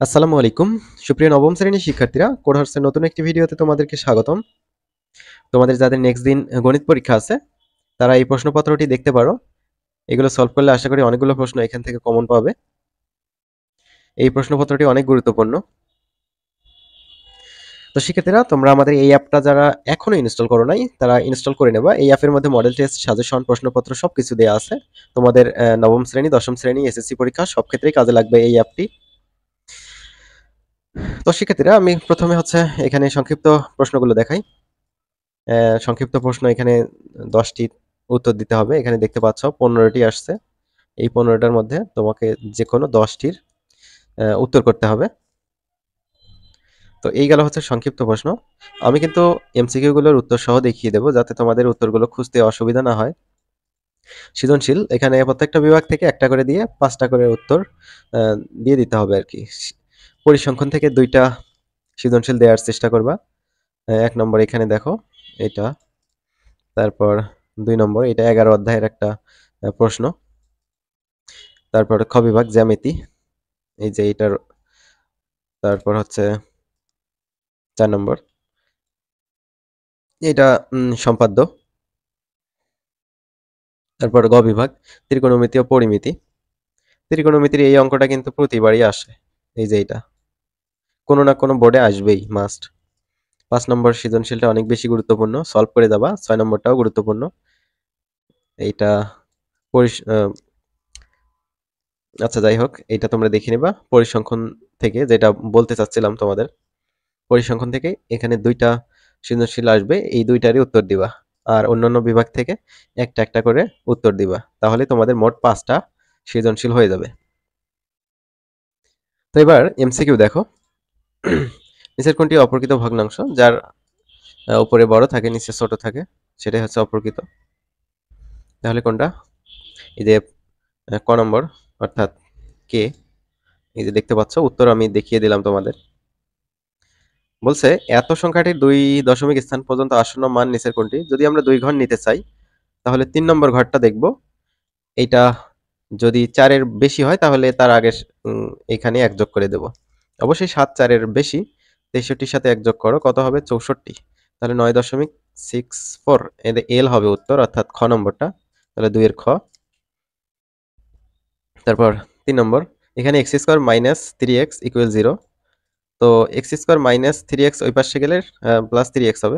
আসসালামু আলাইকুম। সুপ্রিয় নবম শ্রেণীর শিক্ষার্থীরা, কোডহার্সের নতুন একটি ভিডিওতে তোমাদেরকে স্বাগতম। তোমাদের যাদের নেক্সট দিন গণিত পরীক্ষা আছে, তারা এই প্রশ্নপত্রটি দেখতে পারো। এগুলো সলভ করলে আশা করি অনেকগুলো প্রশ্ন এখান থেকে কমন পাবে। এই প্রশ্নপত্রটি অনেক গুরুত্বপূর্ণ। তো শিক্ষার্থীরা, তোমরা আমাদের এই অ্যাপটা যারা এখনো ইনস্টল করো নাই, তারা ইনস্টল করে নেবা। এই অ্যাপের মধ্যে মডেল টেস্ট, সাজেশন, প্রশ্নপত্র সবকিছু দেওয়া আছে। তোমাদের নবম শ্রেণী, দশম শ্রেণী, এসএসসি পরীক্ষা সব ক্ষেত্রেই কাজে লাগবে এই অ্যাপটি। তো শিক্ষার্থীরা, আমি প্রথমে এখানে সংক্ষিপ্ত প্রশ্নগুলো দেখাই। সংক্ষিপ্ত প্রশ্ন এখানে 10টি উত্তর দিতে হবে। এখানে দেখতে পাচ্ছ 15টি আসছে। এই 15টার মধ্যে তোমাকে যেকোনো 10টির উত্তর করতে হবে। তো এই গেল সংক্ষিপ্ত প্রশ্ন। আমি কিন্তু এমসিকিউ গুলোর উত্তর সহ দেখিয়ে দেবো, যাতে তোমাদের উত্তরগুলো খুঁজতে অসুবিধা না হয়। সৃজনশীল এখানে প্রত্যেকটা বিভাগ থেকে একটা করে দিয়ে 5টা করে উত্তর দিয়ে দিতে হবে আর কি। পরিসংখ্যান থেকে 2টা সৃজনশীল দেওয়ার চেষ্টা করবা। 1 নম্বর এখানে দেখো, এটা। তারপর 2 নম্বর, এটা 11 অধ্যায়ের একটা প্রশ্ন। তারপর খ বিভাগ জ্যামিতি, এই যে এটার। তারপর 4 নম্বর, এটা সম্পাদ্য। তারপর গ বিভাগ ত্রিকোণমিতি ও পরিমিতি। ত্রিকোণমিতির এই অঙ্কটা কিন্তু প্রতিবারই আসে, এই যে এটা কোনো না কোনো বোর্ডে আসবেই, মাস্ট। 5 নম্বর সৃজনশীলটা অনেক বেশি গুরুত্বপূর্ণ, সলভ করে যাবা। 6 নম্বরটাও গুরুত্বপূর্ণ। এইটা আচ্ছা, যাই হোক, এইটা তোমরা দেখে নিবা পরিসংখ্যান থেকে। যেটা বলতে চাচ্ছিলাম তোমাদের, পরিসংখ্যান থেকে এখানে 2টা সৃজনশীল আসবে, এই 2টারই উত্তর দিবা। আর অন্যান্য বিভাগ থেকে একটা একটা করে উত্তর দিবা। তাহলে তোমাদের মোট 5টা সৃজনশীল হয়ে যাবে। তো এবার এমসিকিউ দেখো। নিচের কোনটি অপ্রকৃত ভগ্নাংশ? যার উপরে বড় থাকে, নিচে ছোট থাকে, সেটাই অপ্রকৃত। তাহলে কোনটা? এই যে ক নম্বর, অর্থাৎ কে। এই যে দেখতে পাচ্ছ, উত্তর আমি দেখিয়ে দিলাম তোমাদের। বলছে এত সংখ্যাটির 2 দশমিক স্থান পর্যন্ত আসন্ন মান নিচের কোনটি? যদি আমরা 2 ঘর নিতে চাই, তাহলে 3 নম্বর ঘরটা দেখব। এইটা যদি 4 এর বেশি হয়, তাহলে তার আগে এখানে 1 যোগ করে দেব। অবশ্যই 7 4 এর বেশি। 63-র সাথে 1 যোগ করো, কত হবে? 64। তাহলে 9.64 এল হবে উত্তর, অর্থাৎ খ নম্বরটা। তাহলে 2 এর খ। তারপর 3 নম্বর, এখানে x² মাইনাস 3x ইকুয়াল 0। তো x² মাইনাস 3x ওই পাশে গেলে প্লাস 3x হবে।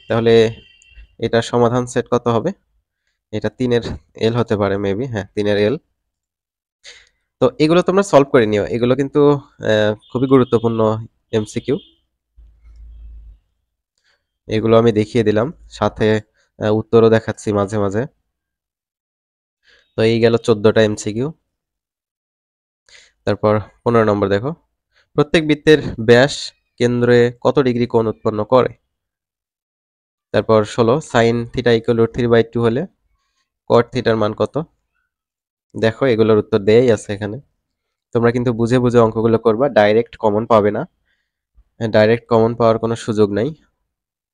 তাহলে এটার সমাধান সেট কত হবে? এটা 3 এর এল হতে পারে, মেবি। হ্যাঁ, 3 এর এল। তো এগুলো তোমরা সলভ করে নিও। এগুলো কিন্তু খুবই গুরুত্বপূর্ণ এমসিকিউ। এগুলো আমি দেখিয়ে দিলাম, সাথে উত্তরও দেখাচ্ছি মাঝে মাঝে। তো এই গেল 14টা এমসিকিউ। তারপর 15 নম্বর দেখো, প্রত্যেক বৃত্তের ব্যাস কেন্দ্রে কত ডিগ্রি কোণ উৎপন্ন করে? তারপর 16, সাইন থিটা ইকুয়াল √3/2 হলে কট থিটার মান কত? দেখো, এগুলোর উত্তর দেয়াই আছে এখানে। তোমরা কিন্তু বুঝে বুঝে অঙ্কগুলো করবা, ডাইরেক্ট কমন পাবে না। ডাইরেক্ট কমন পাওয়ার কোনো সুযোগ নাই।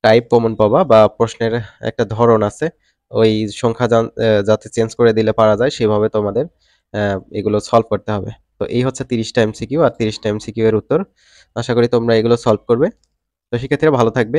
টাইপ কমন পাবা, বা প্রশ্নের একটা ধরন আছে, ওই সংখ্যা যাতে চেঞ্জ করে দিলে পারা যায়, সেভাবে তোমাদের এগুলো সলভ করতে হবে। তো এই 30টা এমসিকিউ আর 30টা এমসিকিউ এর উত্তর। আশা করি তোমরা এগুলো সলভ করবে। তো শিক্ষার্থীরা, ভালো থাকবে।